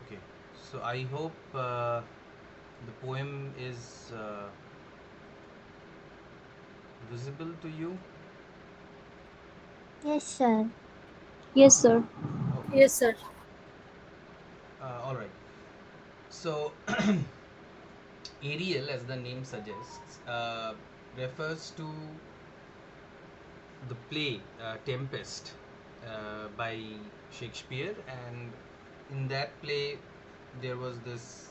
Okay, so I hope the poem is visible to you. Yes, sir. Yes, sir. Okay, Yes, sir. all right. So, Ariel, as the name suggests, refers to the play Tempest by Shakespeare, and in that play, there was this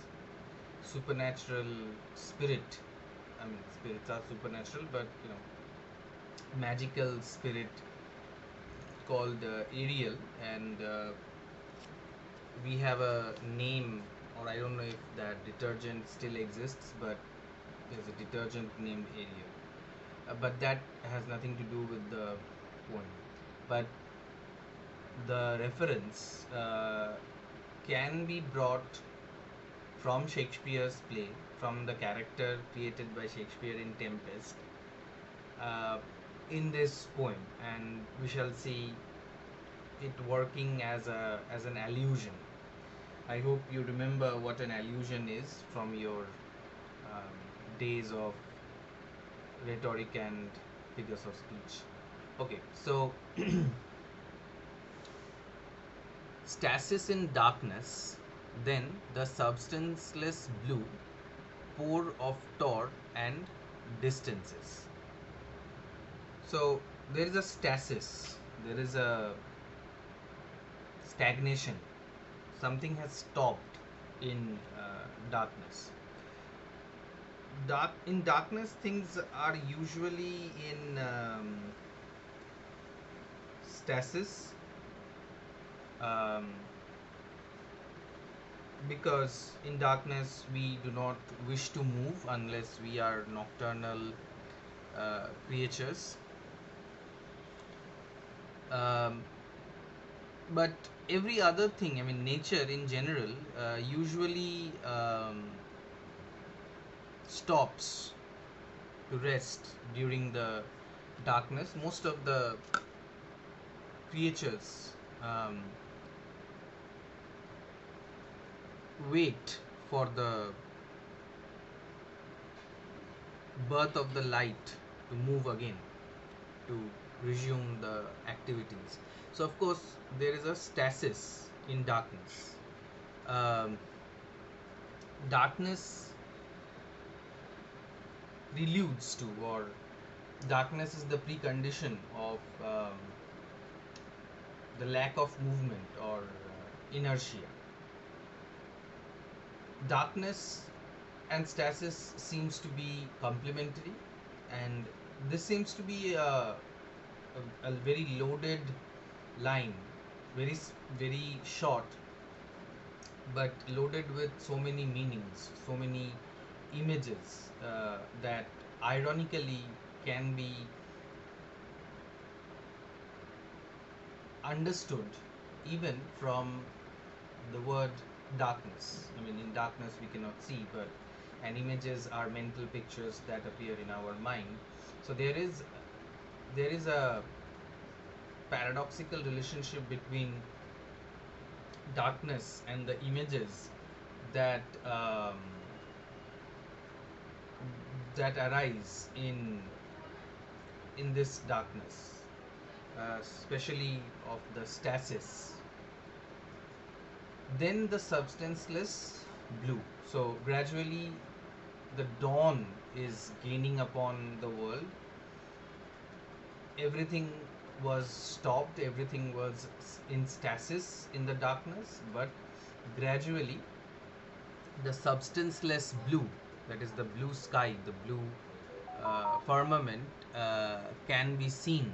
supernatural spirit. I mean, spirits are supernatural, but magical spirit called Ariel, and we have a name, or I don't know if that detergent still exists, but there's a detergent named Ariel. But that has nothing to do with the poem. But the reference can be brought from Shakespeare's play, from the character created by Shakespeare in Tempest, uh, in this poem, and we shall see it working as an allusion. I hope you remember what an allusion is from your um, days of rhetoric and figures of speech. Okay, so stasis in darkness, then the substanceless blue, pour of tor and distances. So there is a stasis, there is a stagnation. Something has stopped in darkness. In darkness, things are usually in stasis, um, because in darkness we do not wish to move unless we are nocturnal creatures. Um, but every other thing, I mean, nature in general, usually stops to rest during the darkness. Most of the creatures um, wait for the birth of the light to move again, to resume the activities. So, of course, there is a stasis in darkness. Um, Darkness preludes to, or darkness is the precondition of the lack of movement or inertia. Darkness and stasis seems to be complementary, and this seems to be a very loaded line, very short, but loaded with so many meanings, so many images that ironically can be understood even from the word darkness. I mean, in darkness we cannot see, but and images are mental pictures that appear in our mind. So there is a paradoxical relationship between darkness and the images that that arise in this darkness, especially of the stasis. Then the substanceless blue. So gradually the dawn is gaining upon the world. Everything was stopped, everything was in stasis in the darkness, but gradually the substanceless blue, that is the blue sky, the blue firmament, can be seen.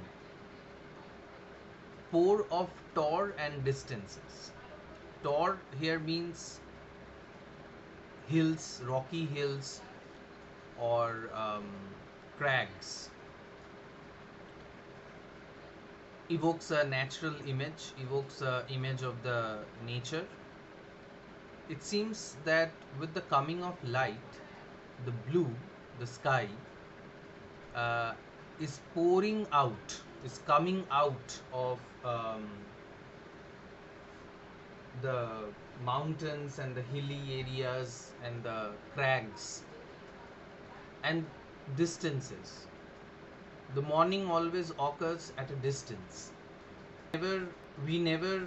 Pour of tor and distances. Tor here means hills, rocky hills, or crags. Evokes a natural image, evokes a image of the nature. It seems that with the coming of light, the blue, the sky, uh, is pouring out, is coming out of the mountains and the hilly areas and the crags and distances. The morning always occurs at a distance. Never, we never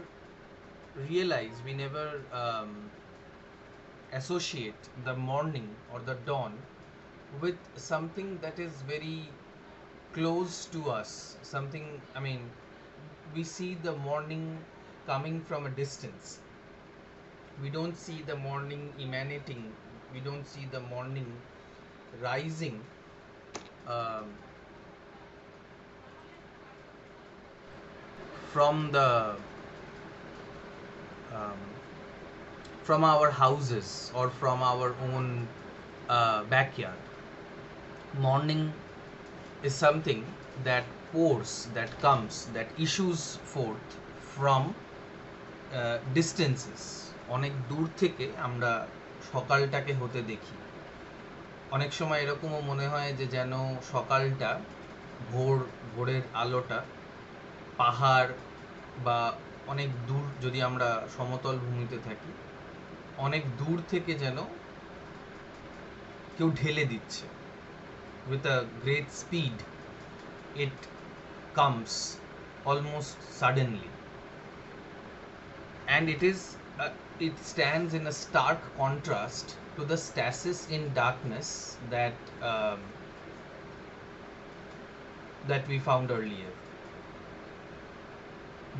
realize, we never associate the morning or the dawn with something that is very close to us. Something, I mean, we see the morning coming from a distance. We don't see the morning emanating, we don't see the morning rising um, from the um, from our houses or from our own backyard. Morning is something that pours, that comes, that issues forth from distances. অনেক দূর থেকে আমরা সকালটাকে হতে দেখি। অনেক সময় এরকমও মনে হয় যে যেন সকালটা ভোরের আলোটা পাহাড় বা অনেক দূর, যদি আমরা সমতল ভূমিতে থাকি, অনেক দূর থেকে যেন কেউ ঢেলে দিচ্ছে। With a great speed it comes almost suddenly, and it stands in a stark contrast to the stasis in darkness that we found earlier.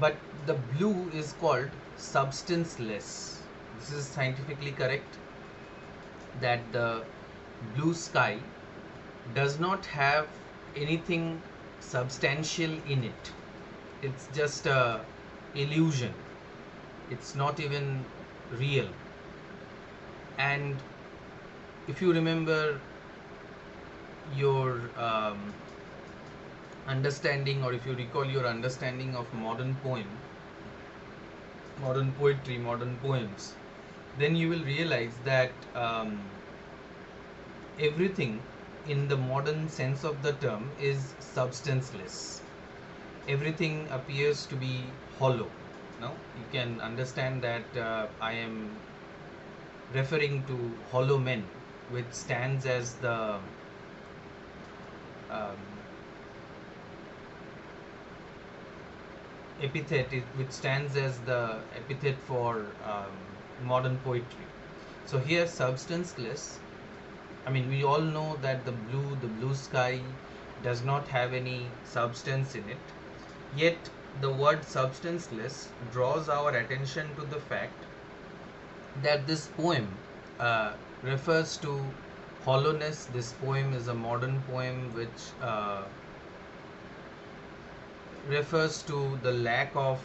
But the blue is called substanceless. This is scientifically correct, that the blue sky does not have anything substantial in it. It's just a illusion. It's not even real. And if you remember your understanding, or if you recall your understanding of modern poetry, modern poems, then you will realize that everything in the modern sense of the term is substanceless. Everything appears to be hollow. Now you can understand that I am referring to hollow men, which stands as the which stands as the epithet for modern poetry. So here, substanceless, I mean, we all know that the blue sky does not have any substance in it. Yet the word substanceless draws our attention to the fact that this poem refers to hollowness. This poem is a modern poem which refers to the lack of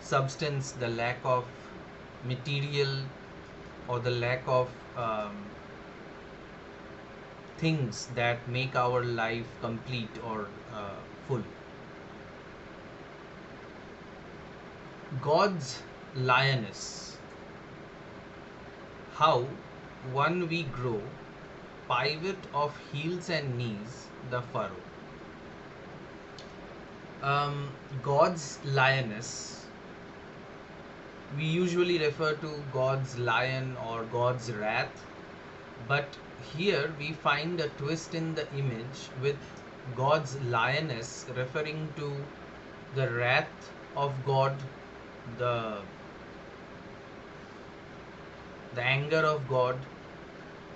substance, the lack of material, or the lack of things that make our life complete or full. God's lioness. How one we grow, pivot of heels and knees, the furrow. God's lioness. We usually refer to God's lion or God's wrath, but here we find a twist in the image with God's lioness referring to the wrath of God, the anger of God,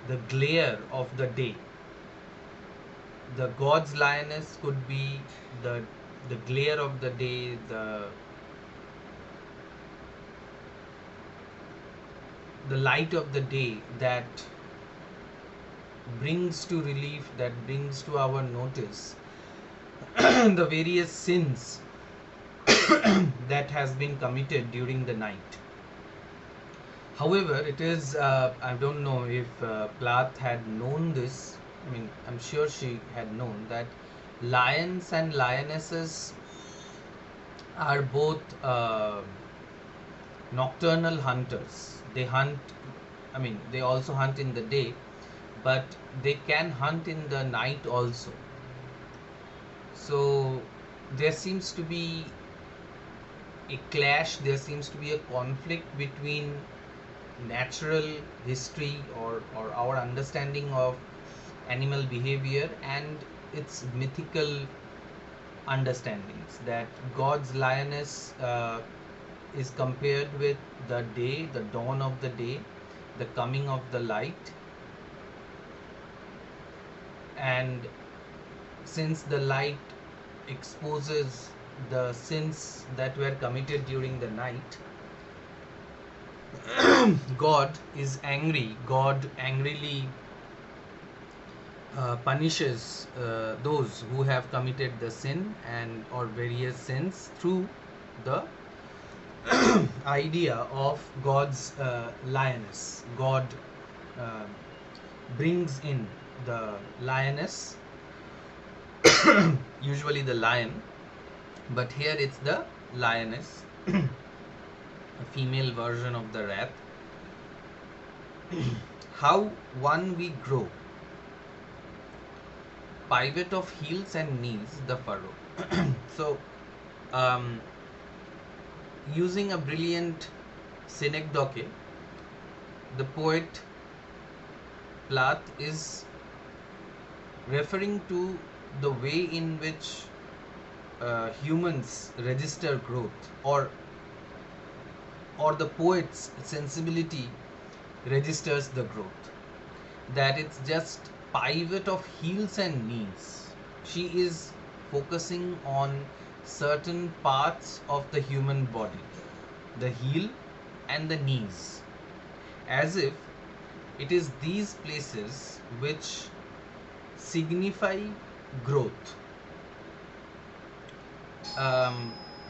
the glare of the day. The God's lioness could be the glare of the day, the light of the day that brings to relief, that brings to our notice the various sins that has been committed during the night. However, it is, I don't know if Plath had known this. I mean, I'm sure she had known that lions and lionesses are both nocturnal hunters. They hunt, I mean, they also hunt in the day, but they can hunt in the night also. So there seems to be a clash, there seems to be a conflict between natural history, or our understanding of animal behavior, and its mythical understandings. That God's lioness is compared with the day, the dawn of the day, the coming of the light. And since the light exposes the sins that were committed during the night, God is angry. God angrily punishes those who have committed the sin and or various sins through the idea of God's lioness. God uh, brings in the lioness, usually the lion, but here it's the lioness, a female version of the rat. How one we grow, pivot of heels and knees, the furrow. So, um, using a brilliant synecdoche, the poet Plath is referring to the way in which humans register growth, or the poet's sensibility registers the growth. That it's just pivot of heels and knees. She is focusing on certain parts of the human body, the heel and the knees, as if it is these places which signify growth.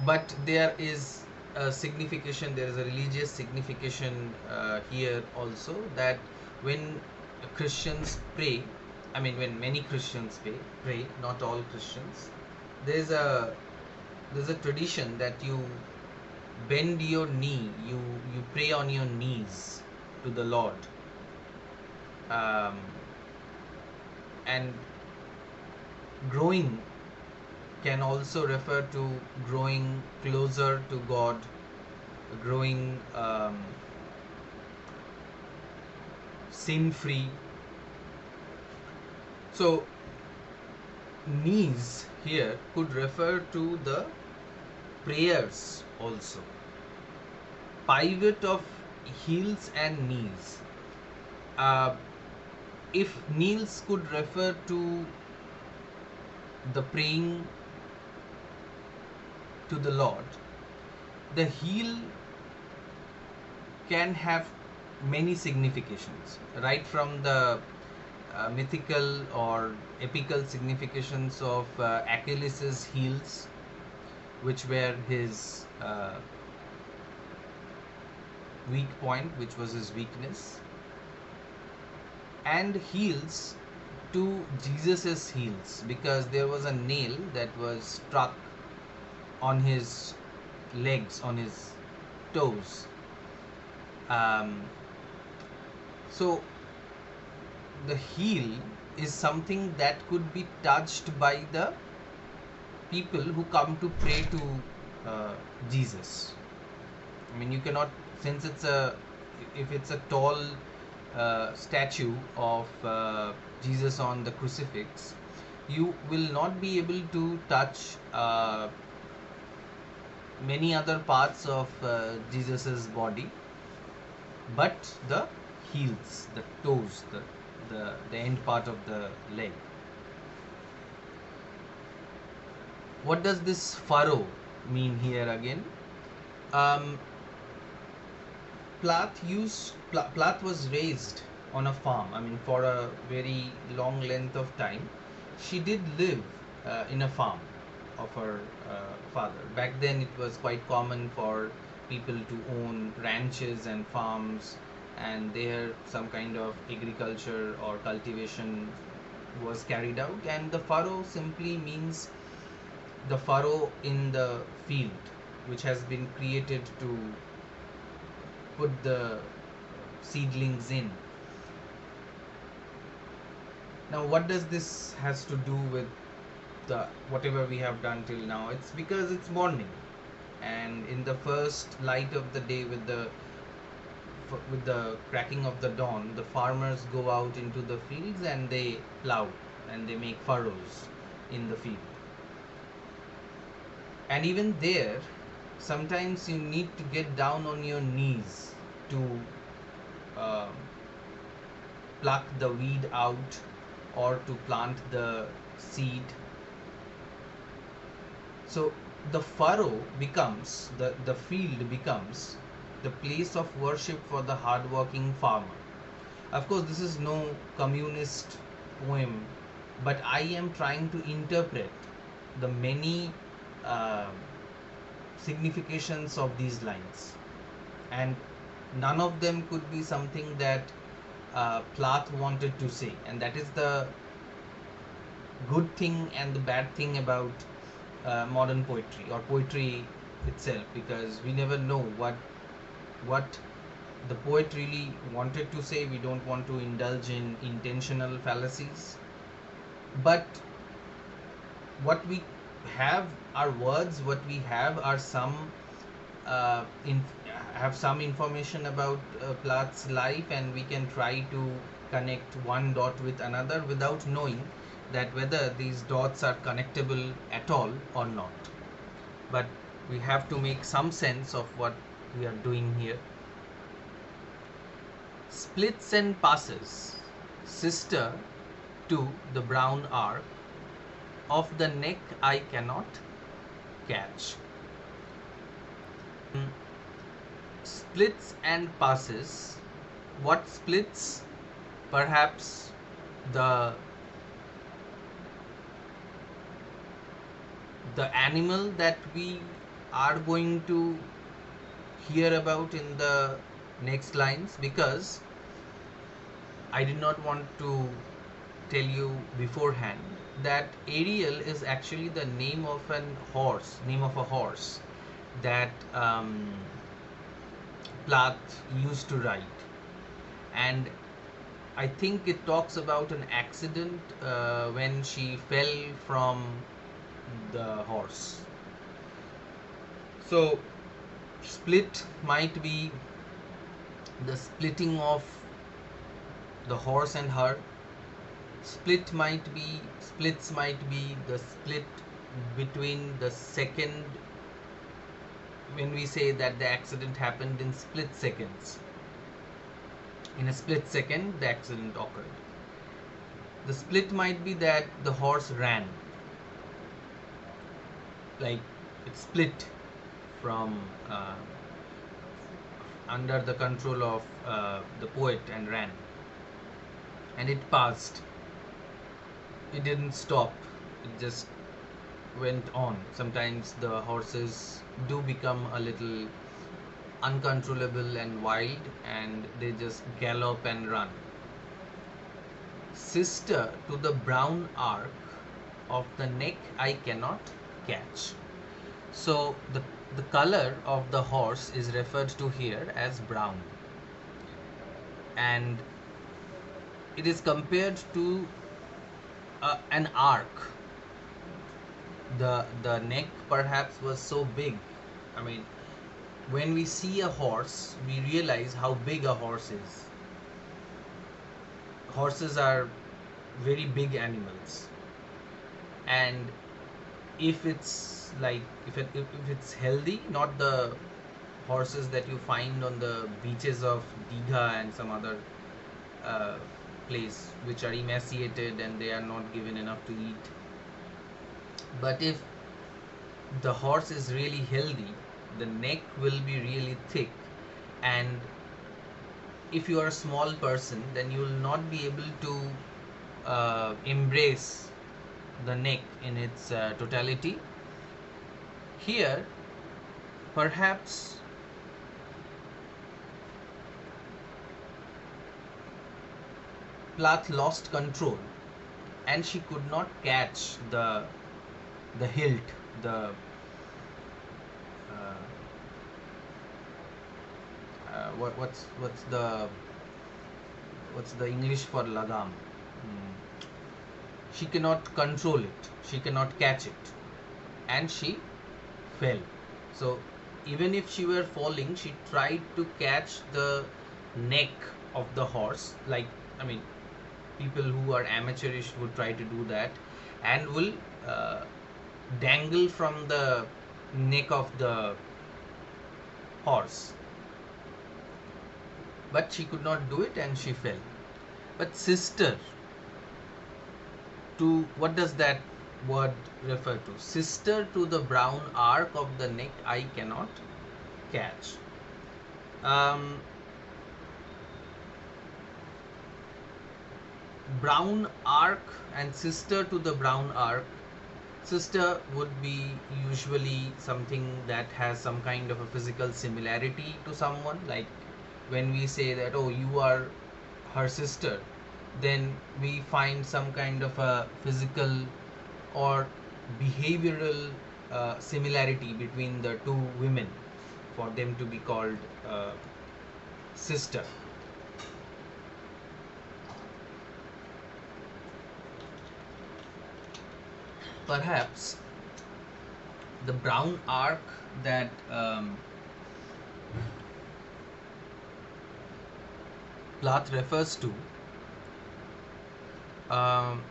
But there is a signification, there is a religious signification here also, that when Christians pray, I mean, when many Christians pray, not all Christians, there's a there's a tradition that you bend your knee, you pray on your knees to the Lord, um, and growing can also refer to growing closer to God, growing sin free. So, knees here could refer to the prayers also. Pivot of heels and knees. If kneels could refer to the praying to the Lord, the heel can have many significations, right from the mythical or epical significations of Achilles' heels, which were his weak point, which was his weakness, and heels to Jesus's heels, because there was a nail that was struck on his legs, on his toes. So the heel is something that could be touched by the people who come to pray to Jesus. I mean, you cannot, since if it's a tall statue of Jesus on the crucifix, you will not be able to touch many other parts of Jesus's body, but the heels, the toes, the end part of the leg. What does this furrow mean here again? Um, Plath was raised on a farm. I mean, for a very long length of time, she did live in a farm of her father. Back then, it was quite common for people to own ranches and farms, and there some kind of agriculture or cultivation was carried out. And the furrow simply means the furrow in the field, which has been created to put the seedlings in. Now, what does this has to do with the whatever we have done till now? It's because it's morning. and in the first light of the day, with the cracking of the dawn, the farmers go out into the fields and they plow and they make furrows in the field. And even there, sometimes you need to get down on your knees to um, pluck the weed out or to plant the seed. So the furrow becomes, the field becomes the place of worship for the hardworking farmer. Of course, this is no communist poem, but I am trying to interpret the many uh, significations of these lines, and none of them could be something that Plath wanted to say, and that is the good thing and the bad thing about modern poetry or poetry itself, because we never know what the poet really wanted to say. We don't want to indulge in intentional fallacies, but what we have are words. What we have are uh, in, have some information about Plath's life, and we can try to connect one dot with another without knowing that whether these dots are connectable at all or not. But we have to make some sense of what we are doing here. Splits and passes, sister to the brown arc of the neck I cannot catch. Splits and passes. What splits? Perhaps the animal that we are going to hear about in the next lines, because I did not want to tell you beforehand that Ariel is actually the name of a horse that Plath used to ride, and I think it talks about an accident when she fell from the horse. So, split might be the splitting of the horse and her. Splits might be the split between the second, when we say that the accident happened in split seconds. In a split second, the accident occurred. The split might be that the horse ran, like it split from under the control of the poet and ran, and it passed. It didn't stop, it just went on. Sometimes the horses do become a little uncontrollable and wild, and they just gallop and run. Sister to the brown arc of the neck I cannot catch. So the color of the horse is referred to here as brown, and it is compared to an arc. The neck perhaps was so big. I mean, when we see a horse, we realize how big a horse is. Horses are very big animals, and if it's like if it's healthy, not the horses that you find on the beaches of Digha and some other uh, place, which are emaciated and they are not given enough to eat. But if the horse is really healthy, the neck will be really thick, and if you are a small person, then you will not be able to embrace the neck in its totality. Here, perhaps Plath lost control, and she could not catch the hilt, the what's the English for lagam? She cannot control it. She cannot catch it, and she fell. So even if she were falling, she tried to catch the neck of the horse. Like, I mean, people who are amateurish would try to do that, and will uh, dangle from the neck of the horse. But she could not do it, and she fell. But sister, to what does that word refer to? Sister to the brown arc of the neck I cannot catch. Um, Brown arc and sister to the brown arc. Sister would be usually something that has some kind of a physical similarity to someone. Like when we say that, oh, you are her sister, then we find some kind of a physical or behavioral similarity between the two women for them to be called sister. Perhaps the brown arc that Plath refers to um,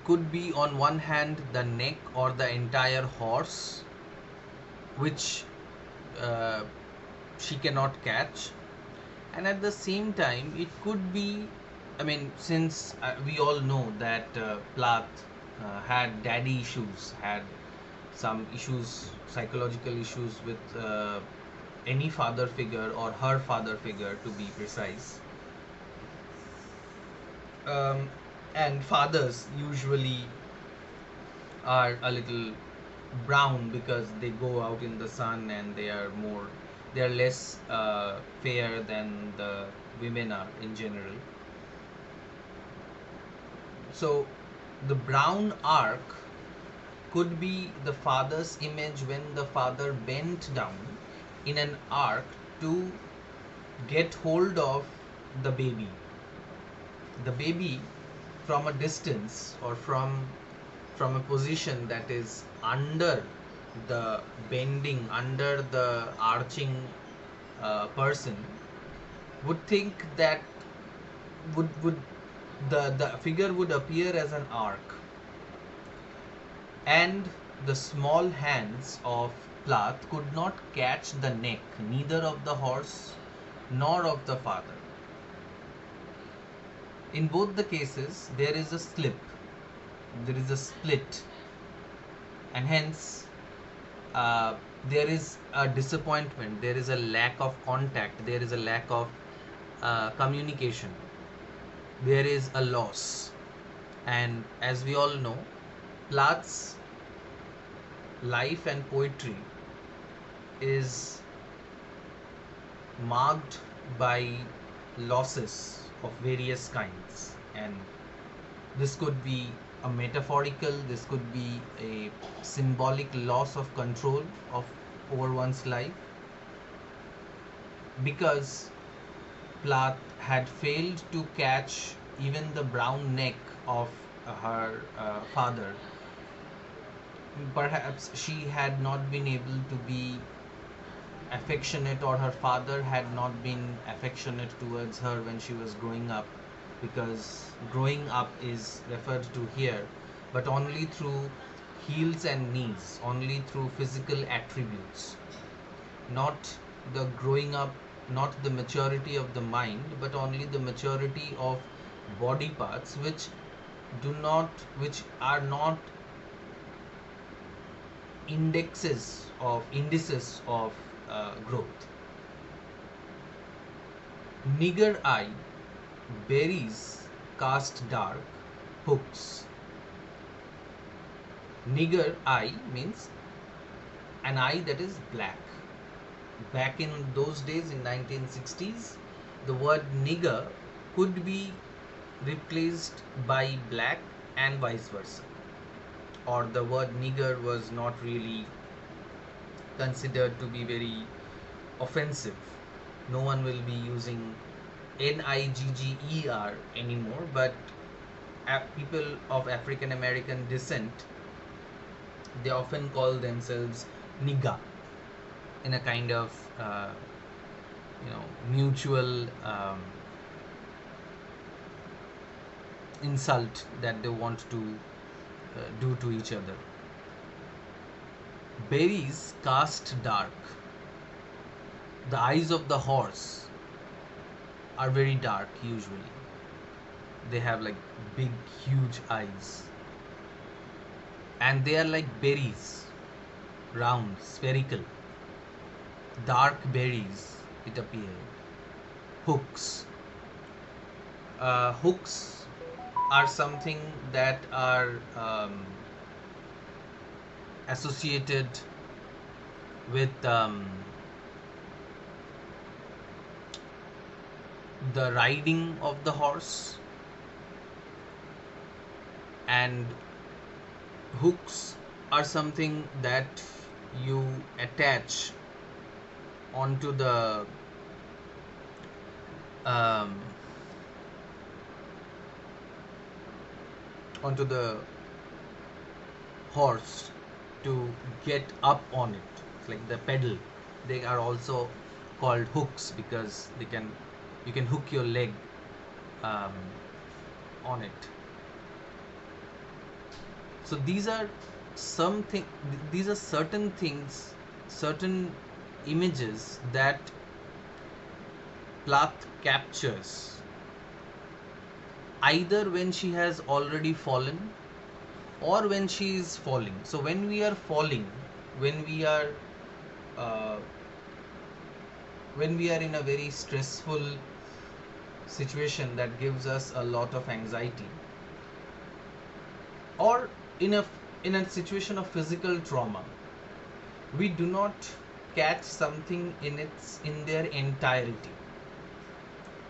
could be on one hand the neck or the entire horse, which uh, she cannot catch, and at the same time it could be, I mean, since we all know that Plath had daddy issues, had some issues, psychological issues with any father figure, or her father figure to be precise. um, and fathers usually are a little brown because they go out in the sun, and they are less fair than the women are in general. So the brown arc could be the father's image when the father bent down in an arc to get hold of the baby. The baby, from a distance, or from a position that is under the bending, under the arching person, would think that would the figure would appear as an arc, and the small hands of Plath could not catch the neck, neither of the horse nor of the father. In both the cases, there is a slip, there is a split, and hence uh, there is a disappointment, there is a lack of contact, there is a lack of communication, there is a loss. And as we all know, Plath's life and poetry is marked by losses of various kinds, and this could be a metaphorical, this could be a symbolic loss of control of over one's life, because Plath had failed to catch even the brown neck of her father. Perhaps she had not been able to be affectionate, or her father had not been affectionate towards her when she was growing up, because growing up is referred to here, but only through heels and knees, only through physical attributes, not the growing up, not the maturity of the mind, but only the maturity of body parts, which are not indices of growth. Nigger eye, berries cast dark, hooks. Nigger eye means an eye that is black. Back in those days, in 1960s, the word nigger could be replaced by black and vice versa. Or the word nigger was not really considered to be very offensive. No one will be using Nigger anymore, but people of African American descent, they often call themselves nigga. in a kind of mutual insult that they want to do to each other. Berries cast dark. The eyes of the horse are very dark usually. They have like big, huge eyes. And they are like berries, round, spherical, dark berries, it appeared. Hooks. Hooks are something that are associated with the riding of the horse, and hooks are something that you attach onto the um, onto the horse to get up on it. It's like the pedal. They are also called hooks because you can hook your leg um, on it. So something these are certain things, certain images that Plath captures either when she has already fallen or when she is falling. So when we are falling, when we are uh, when we are in a very stressful situation that gives us a lot of anxiety, or in a situation of physical trauma, we do not catch something in their entirety.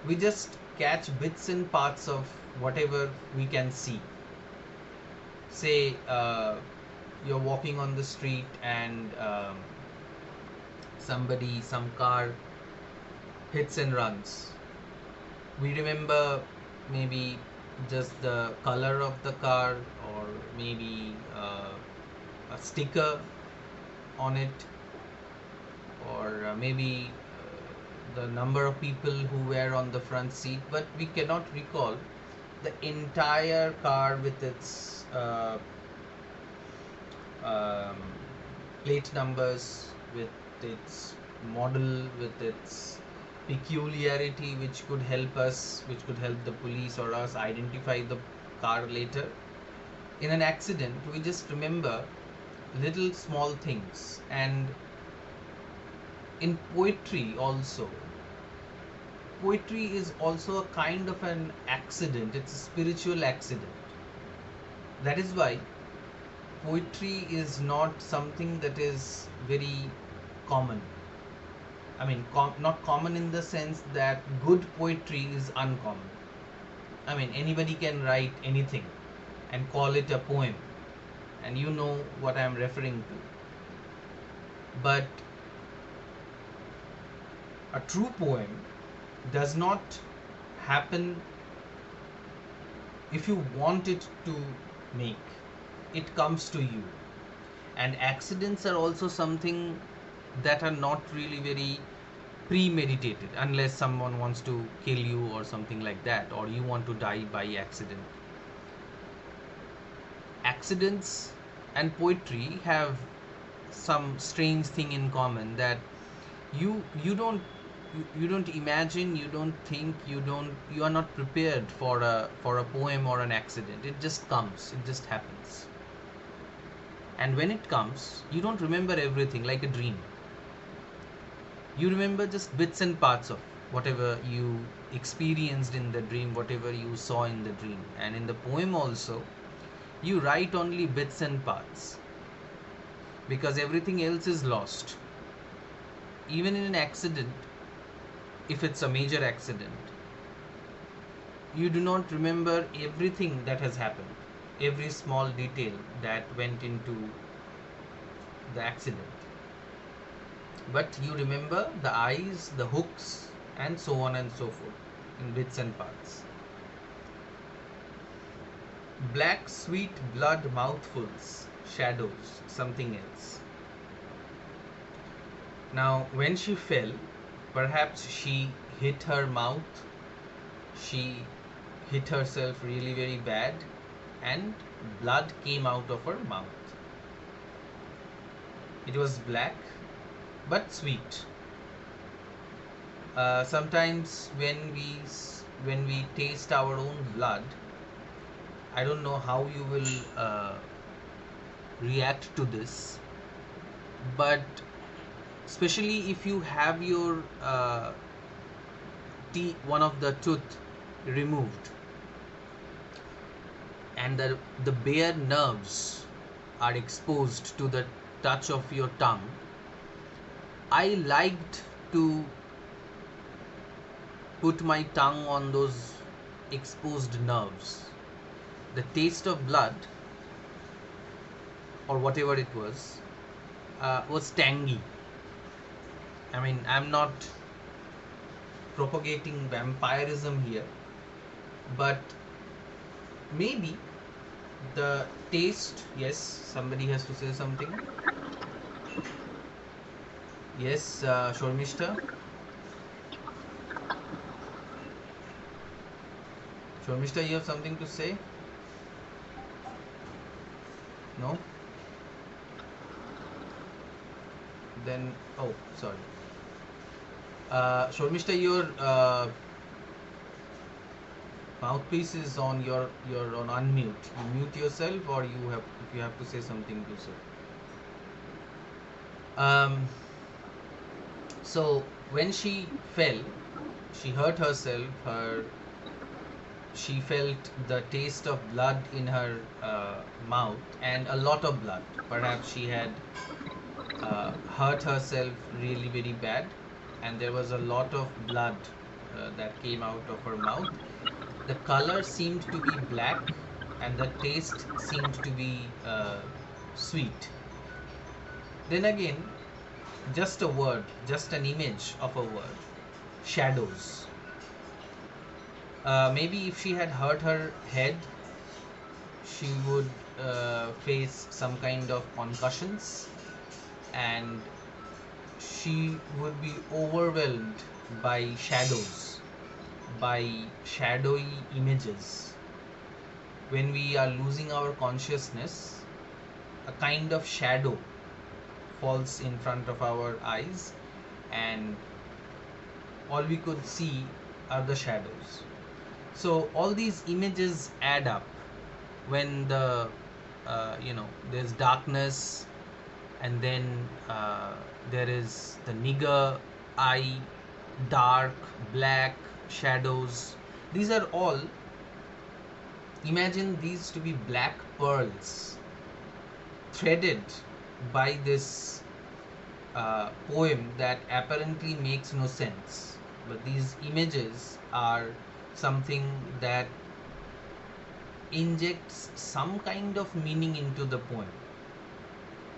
We just catch bits and parts of whatever we can see. Say you're walking on the street and some car hits and runs. We remember maybe just the color of the car, or maybe a sticker on it, or maybe the number of people who were on the front seat, but we cannot recall the entire car with its um, plate numbers, with its model, with its peculiarity, which could help the police or us identify the car later. In an accident, we just remember little small things. And in poetry is also a kind of an accident. It's a spiritual accident. That is why poetry is not something that is very common. I mean, not common in the sense that good poetry is uncommon. I mean, anybody can write anything and call it a poem, and you know what I'm referring to. But a true poem does not happen if you want it to make. It comes to you. And accidents are also something that are not really very premeditated, unless someone wants to kill you or something like that, or you want to die by accident. Accidents and poetry have some strange thing in common, that you don't you don't imagine, you don't think, you are not prepared for a poem or an accident. It just comes, it just happens. And when it comes, you don't remember everything like a dream. You remember just bits and parts of whatever you experienced in the dream, whatever you saw in the dream. And in the poem also, you write only bits and parts, because everything else is lost. Even in an accident, if it's a major accident, you do not remember everything that has happened, every small detail that went into the accident. But you remember the eyes, the hooks, and so on and so forth in bits and parts. Black, sweet blood mouthfuls, shadows, something else. Now, when she fell, perhaps she hit her mouth, she hit herself really very bad, and blood came out of her mouth. It was black but sweet. Sometimes when we taste our own blood, I don't know how you will react to this, but especially if you have your teeth, one of the tooth removed, and the bare nerves are exposed to the touch of your tongue. I liked to put my tongue on those exposed nerves. The taste of blood, or whatever it was tangy. I mean, I'm not propagating vampirism here, but maybe the taste. Yes, somebody has to say something. Yes, Shormishta. Shormishta, you have something to say? No? Then, oh, sorry. Shormishta, your mouthpiece is on your on unmute. You mute yourself, or you have if you have to say something, do so. Um, so when she fell, she hurt herself. She felt the taste of blood in her mouth, and a lot of blood. Perhaps she had hurt herself really very bad, and there was a lot of blood that came out of her mouth. The color seemed to be black, and the taste seemed to be sweet. Then again, just a word, just an image of a word, shadows. Maybe if she had hurt her head, she would face some kind of concussions, and she would be overwhelmed by shadows, by shadowy images. When we are losing our consciousness, a kind of shadow falls in front of our eyes, and all we could see are the shadows. So all these images add up when there's darkness, and then there is the nigger eye, dark, black, shadows. These are all, imagine these to be black pearls threaded by this poem that apparently makes no sense. But these images are something that injects some kind of meaning into the poem.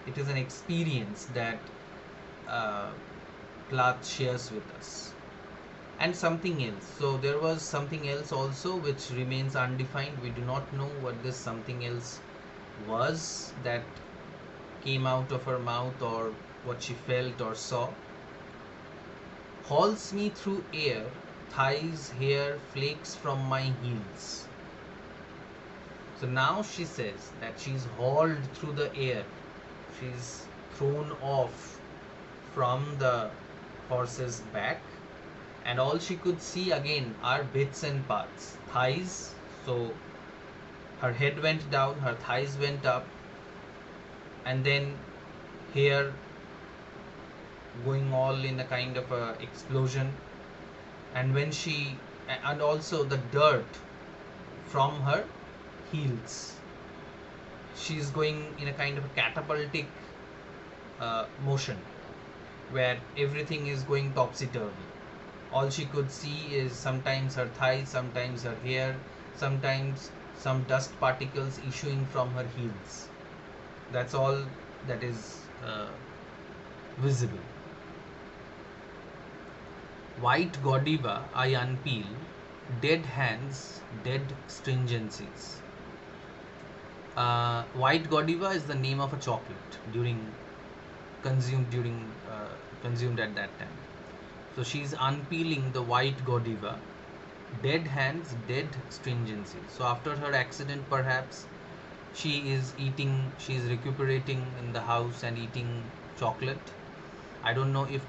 It is an experience that uh, Plath shares with us. And something else. So there was something else also which remains undefined. We do not know what this something else was that came out of her mouth, or what she felt or saw. Hauls me through air, thighs, hair, flakes from my heels. So now she says that she's hauled through the air. She's thrown off from the horse's back, and all she could see again are bits and parts. Thighs, so her head went down, her thighs went up, and then hair going all in a kind of a explosion. And when she, and also the dirt from her heels. She's going in a kind of a catapultic motion where everything is going topsy-turvy. All she could see is sometimes her thighs, sometimes her hair, sometimes some dust particles issuing from her heels. That's all that is visible. White Godiva I unpeel, dead hands, dead stringencies. White Godiva is the name of a chocolate consumed during consumed at that time. So she's unpeeling the white Godiva, dead hands, dead stringency. So after her accident, perhaps she's recuperating in the house and eating chocolate. I don't know if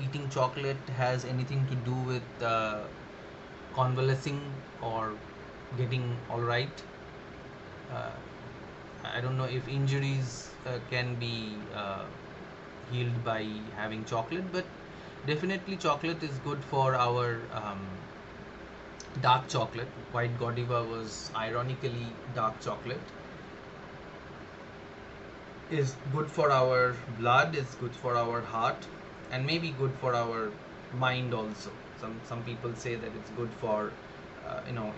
eating chocolate has anything to do with convalescing or getting all right. Uh, I don't know if injuries can be healed by having chocolate, but definitely chocolate is good for our dark chocolate. White Godiva was ironically dark chocolate. Is good for our blood, is good for our heart, and maybe good for our mind also. Some people say that it's good for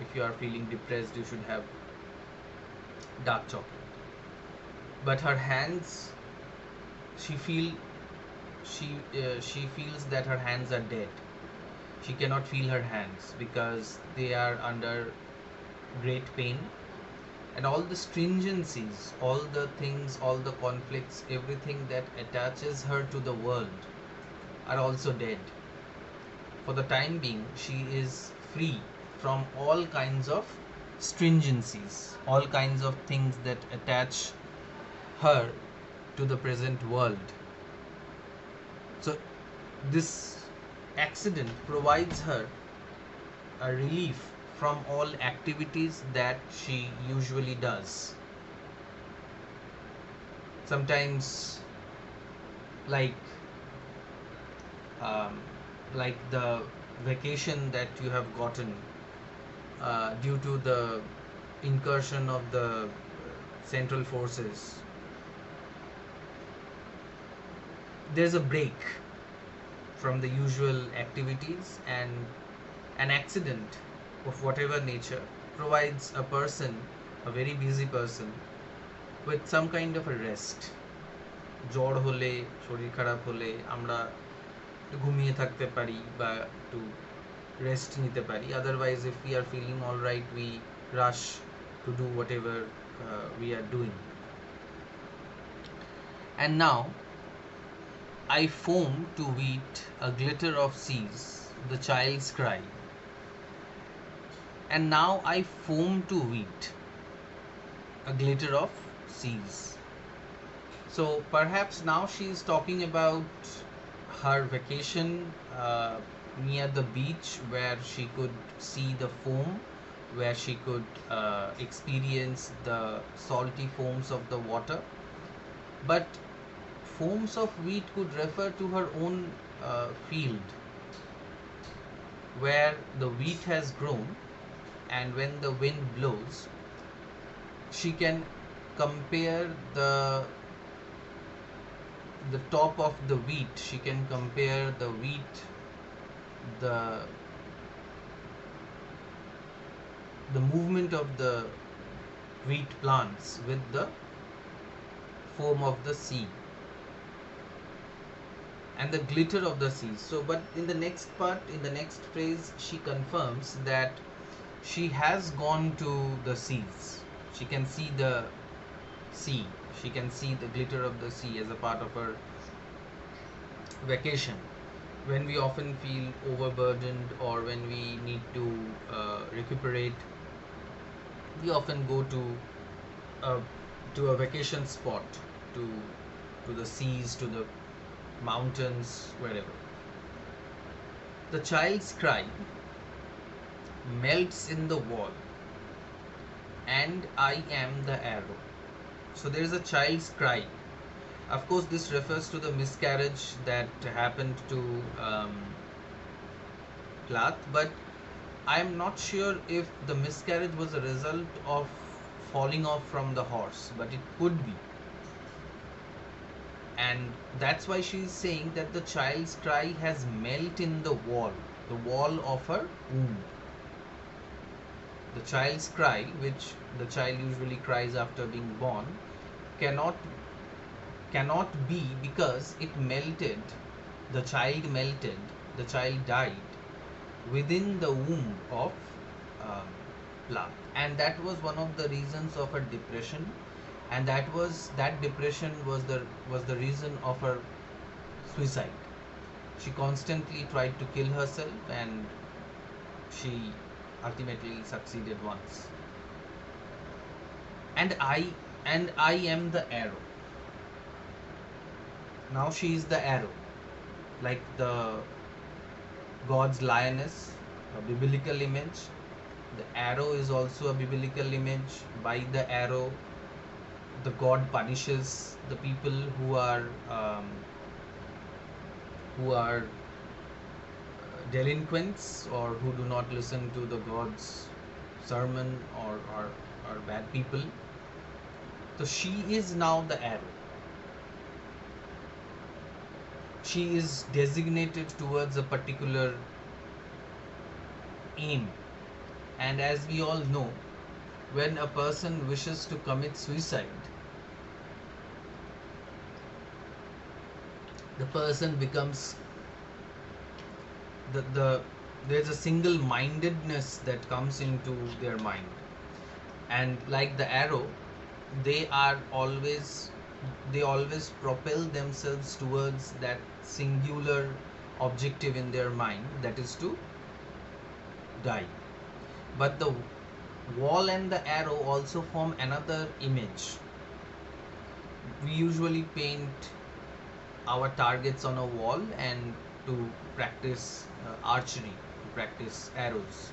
if you are feeling depressed, you should have dark chocolate. But her hands, she feel she feels that her hands are dead. She cannot feel her hands because they are under great pain, and all the stringencies, all the things, all the conflicts, everything that attaches her to the world are also dead. For the time being, she is free from all kinds of stringencies, all kinds of things that attach her to the present world. So, this accident provides her a relief from all activities that she usually does. Sometimes, like um, like the vacation that you have gotten due to the incursion of the central forces, there's a break from the usual activities, and an accident of whatever nature provides a person, a very busy person, with some kind of a rest. জ্বর হলে, শরীর খারাপ হলে আমরা একটু ঘুমিয়ে থাকতে পারি বা একটু রেস্ট নিতে পারি. Otherwise, if we are feeling all right, we rush to do whatever we are doing. And now I foam to wheat, a glitter of seas, the child's cry. And now I foam to wheat, a glitter of seas. So perhaps now she is talking about her vacation near the beach, where she could see the foam, where she could experience the salty foams of the water. But foams of wheat could refer to her own field, where the wheat has grown, and when the wind blows, she can compare the top of the wheat, she can compare the wheat, the the movement of the wheat plants with the foam of the sea and the glitter of the sea. So, but in the next part, in the next phrase, she confirms that she has gone to the seas. She can see the sea. She can see the glitter of the sea as a part of her vacation. When we often feel overburdened or when we need to recuperate, we often go uh, to a vacation spot, to to the seas, to the mountains, wherever. The child's cry melts in the wall, and I am the arrow. So there is a child's cry. Of course, this refers to the miscarriage that happened to Plath, but I am not sure if the miscarriage was a result of falling off from the horse, but it could be. And that's why she is saying that the child's cry has melt in the wall of her womb. The child's cry, which the child usually cries after being born, cannot be, because it melted, the child died within the womb of Plath, and that was one of the reasons of her depression, and that depression was the reason of her suicide. She constantly tried to kill herself, and she ultimately succeeded once. And I am the arrow. Now she is the arrow, like the God's lioness, a biblical image. The arrow is also a biblical image. By the arrow, the God punishes the people who are delinquents, or who do not listen to the God's sermon, or bad people. So she is now the arrow. She is designated towards a particular aim. And as we all know, when a person wishes to commit suicide, the person becomes the there's a single mindedness that comes into their mind. And like the arrow, they are always they always propel themselves towards that singular objective in their mind, that is to die. But the wall and the arrow also form another image. We usually paint our targets on a wall and to practice archery, to practice arrows.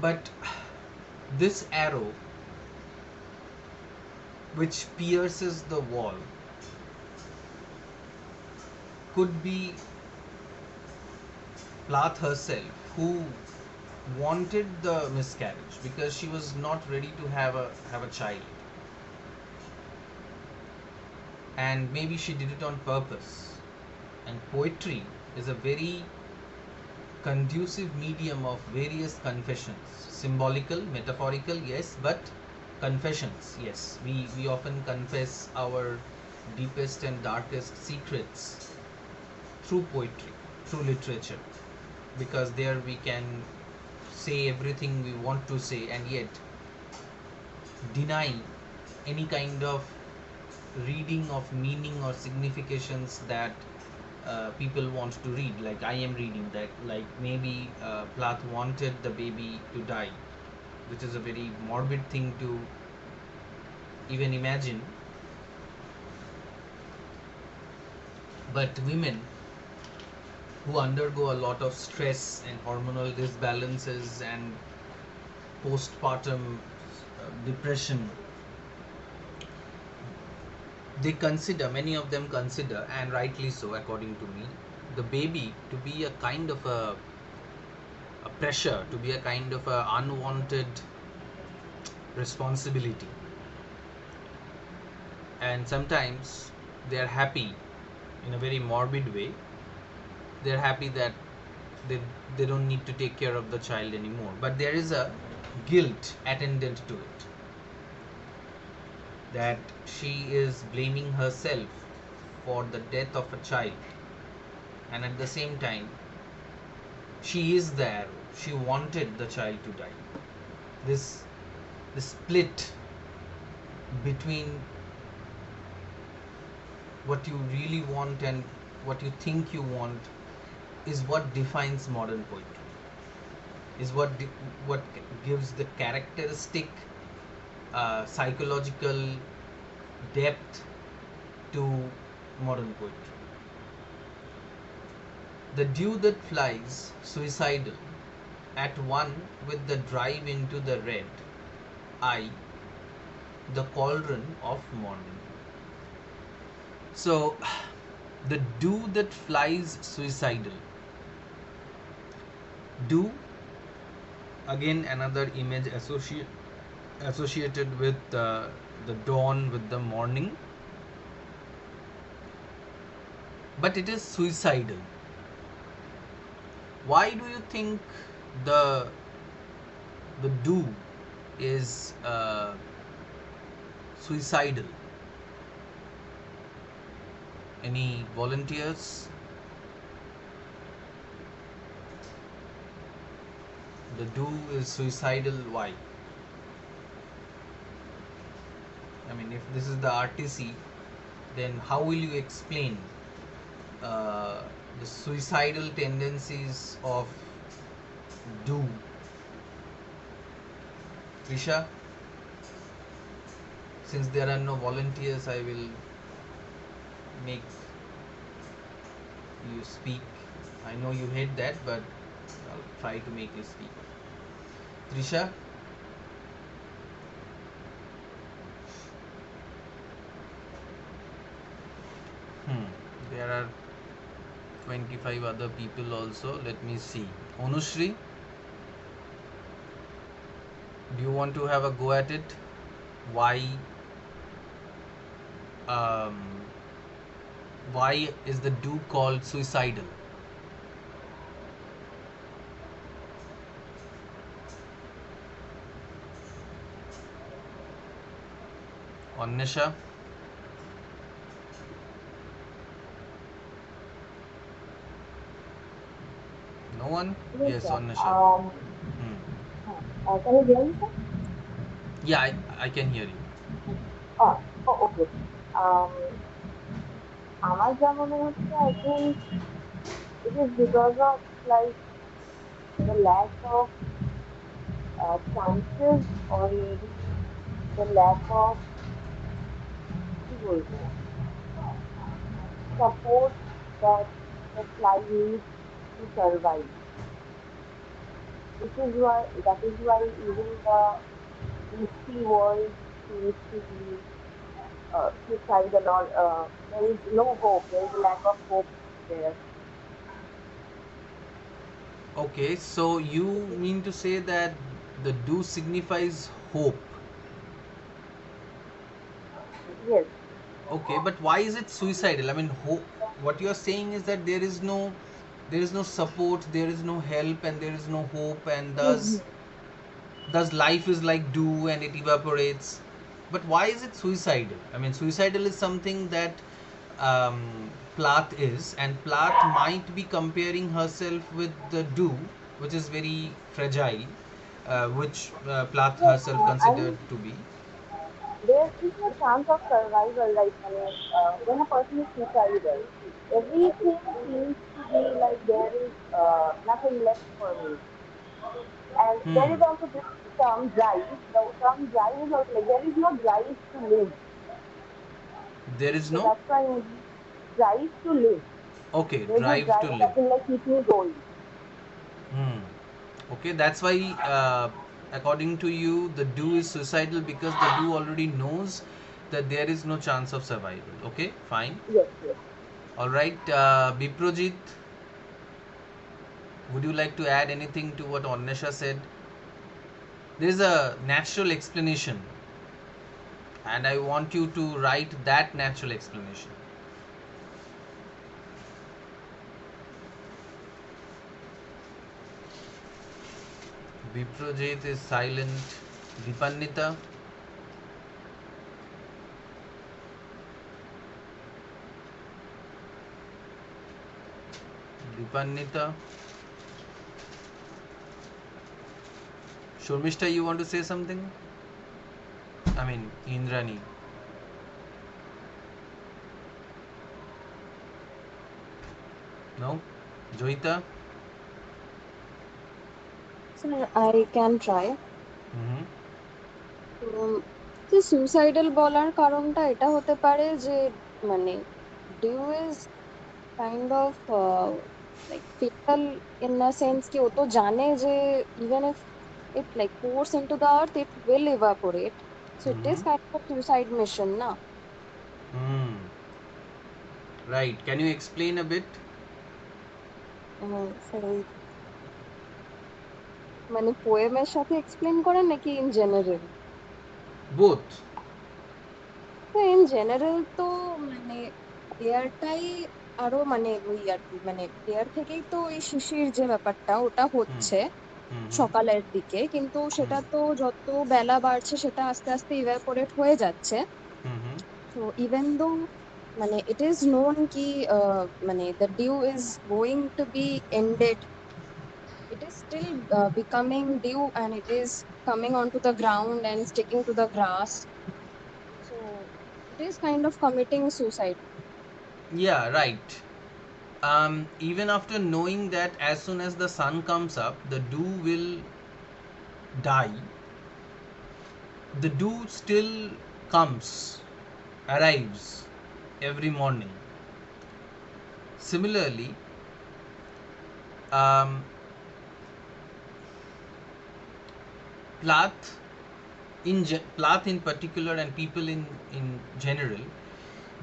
But this arrow, which pierces the wall, could be Plath herself, who wanted the miscarriage because she was not ready to have a child, and maybe she did it on purpose. And poetry is a very conducive medium of various confessions, symbolical, metaphorical, yes, but confessions, yes. We often confess our deepest and darkest secrets through poetry, through literature, because there we can say everything we want to say and yet deny any kind of reading of meaning or significations that people want to read. Like I am reading that, like maybe Plath wanted the baby to die, which is a very morbid thing to even imagine. But women who undergo a lot of stress and hormonal disbalances and postpartum depression, many of them consider, and rightly so according to me, the baby to be a kind of a pressure, to be a kind of a unwanted responsibility. And sometimes they are happy in a very morbid way. They're happy that they, they don't need to take care of the child anymore. But there is a guilt attendant to it, that she is blaming herself for the death of a child, and at the same time she is the arrow. She wanted the child to die. This split between what you really want and what you think you want is what defines modern poetry, is what gives the characteristic psychological depth to modern poetry. The dew that flies, suicidal, at one with the drive into the red, I, the cauldron of morning. So, the dew that flies, suicidal. Dew, again another image associated with the dawn, with the morning, but it is suicidal. Why do you think the the dew is suicidal? Any volunteers? The dew is suicidal. Why? I mean, if this is the RTC, then how will you explain uh, the suicidal tendencies of do? Trisha, since there are no volunteers, I will make you speak. I know you hate that, but I'll try to make you speak. Trisha, hmm. There are 25 other people also. Let me see. Onushri, do you want to have a go at it? Why um, why is the do called suicidal? Onisha, no one? Yes, Yes, sir. Onisha. Hmm. Can you hear me, sir? Yeah, I can hear you. Okay. Um, আমার যা মনে হচ্ছে, I think it is because of like the lack of chances, or maybe the lack of কি বলবো support that the fly needs to survive. That is why even the risky world seems to be suicidal, or there is no hope. There is a lack of hope there. Okay, so you It is, mean to say that the do signifies hope. yes. Okay, but why is it suicidal? I mean, what you are saying is that there is no support, there is no help, and there is no hope, and Mhm. thus life is like dew and it evaporates. But why is it suicidal? I mean, suicidal is something that Plath is, and Plath might be comparing herself with the dew, which is very fragile, which Plath Yes, herself I considered mean, to be. there is no chance of survival. Like, I mean, when a person is suicidal, everything seems to be like there is nothing left for me. And there Hmm. is also this term drive. The term drive is also like there is no drive to live. There is So no that's why maybe drive to live. okay There's no drive to drive live. that will like keep me going. Hmm. Okay, that's why, according to you, the do is suicidal because the do already knows that there is no chance of survival. Okay, fine. Yes, yes. All right, Biprojit, would you like to add anything to what Ornesha said? There is a natural explanation, and I want you to write that natural explanation. Biprojit is silent. Dipannita, Dipannita. Shurmishta, you want to say something? I mean, Indrani. No? Joita? Sir, I can try. Mm-hmm. উম, যে suicidal বলার কারণটা এটা হতে পারে যে মানে dew is kind of like fatal in a sense কি ও তো জানে যে even if it like pours into the earth, it will evaporate. So it is Mm-hmm. kind of suicide mission, na? Hmm. Right. Can you explain a bit? So মানে পোয়েমের সাথে explain করেন নাকি in general? Both. তো in general তো মানে এয়ারটাই আরো মানে ওই আর কি মানে এয়ার থেকেই তো ওই শিশির যে ব্যাপারটা ওটা Hmm. হচ্ছে Mm-hmm. সকালের দিকে, কিন্তু Hmm. সেটা তো যত বেলা বাড়ছে সেটা আস্তে আস্তে ইভ্যাপোরেট হয়ে যাচ্ছে। Mm-hmm. সো ইভেন দো মানে ইট ইজ নোন কি মানে the dew is going to be ended, it is still becoming dew and it is coming onto the ground and sticking to the grass. So It is kind of committing suicide. Yeah, right. Even after knowing that as soon as the sun comes up, the dew will die, the dew still comes, arrives every morning. Similarly, um, Plath Plath in particular and people in general,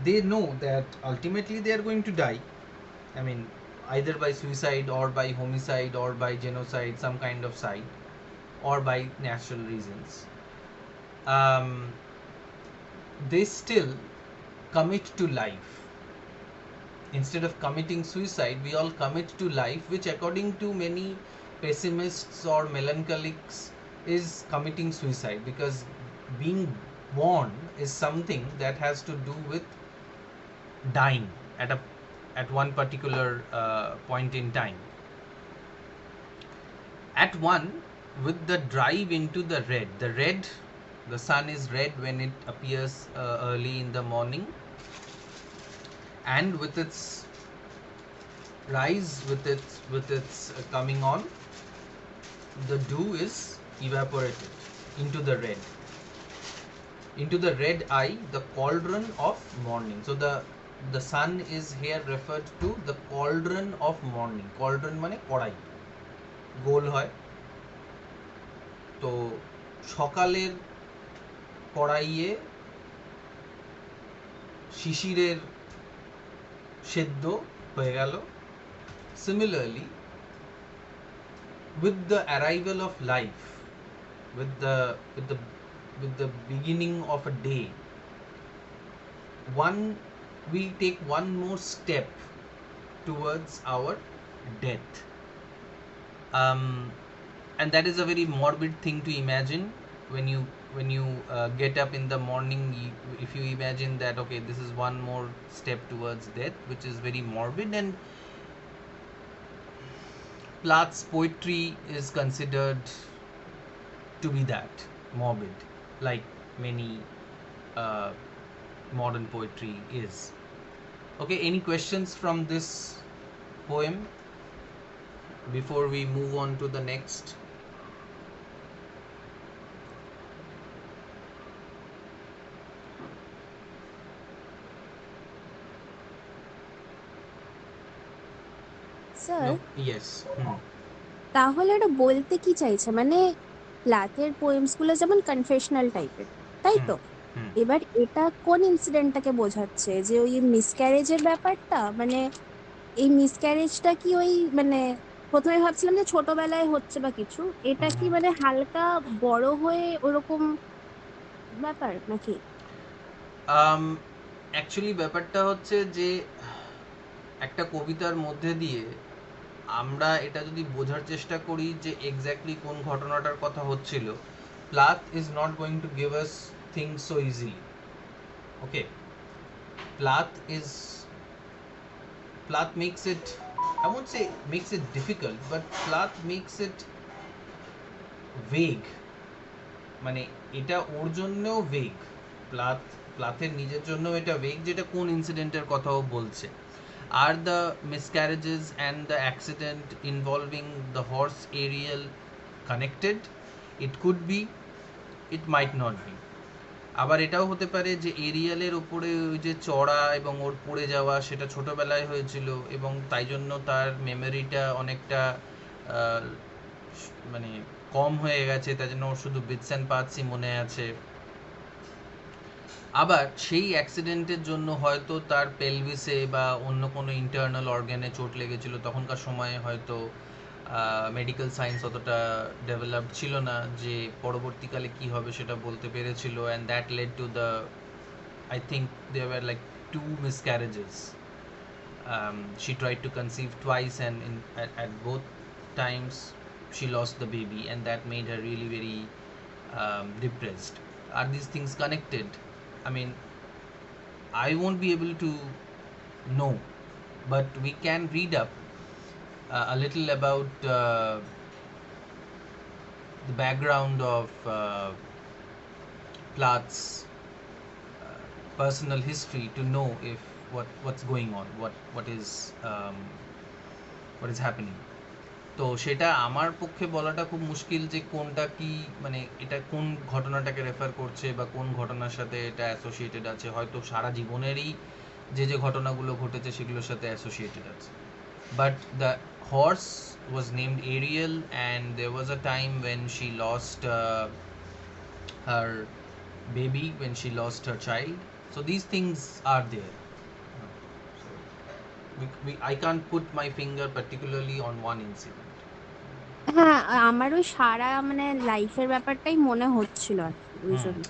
they know that ultimately they are going to die. I mean, either by suicide or by homicide or by genocide, some kind of side, or by natural reasons. Um, they still commit to life. Instead of committing suicide, we all commit to life, which, according to many pessimists or melancholics, is committing suicide, because being born is something that has to do with dying at one particular point in time. At one, with the drive into the sun is red when it appears early in the morning, and with its rise, with its coming on, the dew is evaporated into the red eye, the cauldron of morning. So the sun is here referred to the cauldron of morning. Cauldron মানে কড়াই, গোল হয়। তো সকালের কড়াইয়ে শিশিরের সেদ্ধ হয়ে গেল। Similarly, with the arrival of life, with the beginning of a day, we take one more step towards our death. And that is a very morbid thing to imagine. When you get up in the morning, if you imagine that, okay, this is one more step towards death, which is very morbid. And Plath's poetry is considered to be that morbid, like many uh, modern poetry is. Okay, any questions from this poem before we move on to the next? Sir, No. Yes. তাহলে এটা বলতে কি চাইছে, মানে প্লাথের poems গুলো যেমন confessional টাইপের, তাই Hmm. তো? Hmm. এবার এটা কোন ইনসিডেন্টটাকে বোঝাচ্ছে, যে ওই মিসক্যারেজের ব্যাপারটা, মানে এই মিসক্যারেজটা কি ওই, মানে প্রথমে ভাবছিলাম যে ছোটবেলায় হচ্ছে বা কিছু, এটা কি Hmm. মানে হালকা বড় হয়ে ওরকম ব্যাপার নাকি? অ্যাকচুয়ালি ব্যাপারটা হচ্ছে যে একটা কবিতার মধ্যে দিয়ে আমরা এটা যদি বোঝার চেষ্টা করি যে এক্স্যাক্টলি কোন ঘটনাটার কথা হচ্ছিল, Plath is not going to give us things so easily. Okay, Plath is Plath makes it, I won't say makes it difficult, but Plath makes it vague. মানে এটা ওর জন্যও ভেগ, প্লাথের নিজের জন্য এটা ভেগ, যেটা কোন ইনসিডেন্টের কথাও বলছে। আর the miscarriages and the accident involving the horse aerial connected? It could be, it might not be. আবার এটাও হতে পারে যে এরিয়ালের ওপরে ওই যে চড়া এবং ওর পড়ে যাওয়া, সেটা ছোটবেলায় হয়েছিল এবং তাই জন্য তার মেমোরিটা অনেকটা মানে কম হয়ে গেছে, তাই জন্য ওর শুধু বিটস অ্যান্ড পার্টসই মনে আছে। আবার সেই অ্যাক্সিডেন্টের জন্য হয়তো তার পেলভিসে বা অন্য কোনো ইন্টারনাল অর্গ্যানে চোট লেগেছিল, তখনকার সময়ে হয়তো মেডিকেল সায়েন্স অতটা ডেভেলপড ছিল না যে পরবর্তীকালে কি হবে সেটা বলতে পেরেছিল। And that lead to the, I think there were like 2 miscarriages. She tried to conceive twice, and at both times she lost the baby, and that made her really very depressed. Are these things connected? I mean, I won't be able to know, but we can read up a little about the background of Plath's personal history to know if what's going on, what is happening. তো সেটা আমার পক্ষে বলাটা খুব মুশকিল যে কোনটা কি, মানে এটা কোন ঘটনাটাকে রেফার করছে বা কোন ঘটনার সাথে এটা অ্যাসোসিয়েটেড আছে। হয়তো সারা জীবনেরই যে ঘটনাগুলো ঘটেছে সেগুলোর সাথে অ্যাসোসিয়েটেড আছে। But the horse was named Ariel, and there was a time when she lost her baby, when she lost her child. So these things are there. So I can't put my finger particularly on one incident. হ্যাঁ, আমারও সারা মানে লাইফের ব্যাপারটাই মনে হচ্ছিল আর কি, ওই হুম, জন্য।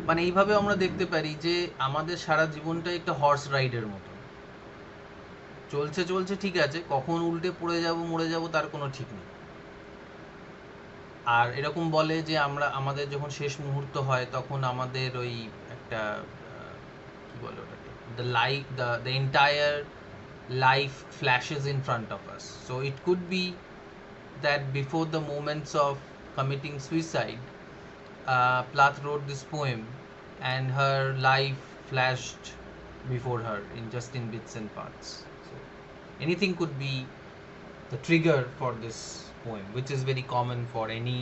মানে এইভাবে আমরা দেখতে পারি যে আমাদের সারা জীবনটাই একটা হর্স রাইডের মতো চলছে চলছে, ঠিক আছে, কখন উল্টে পড়ে যাব মরে যাব তার কোনো ঠিক নেই। আর এরকম বলে যে আমরা আমাদের যখন শেষ মুহূর্ত হয় তখন আমাদের ওই একটা কি বলে ওটাকে, the life the entire life flashes in front of us. So it could B that before the moments of committing suicide, Plath wrote this poem and her life flashed before her in just in bits and parts. So anything could be the trigger for this poem, which is very common for any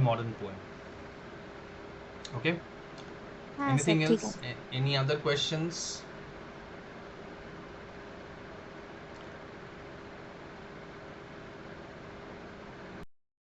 modern poem. Okay. হ্যাঁ sir, Anything ঠিক else? আছে। Any other questions?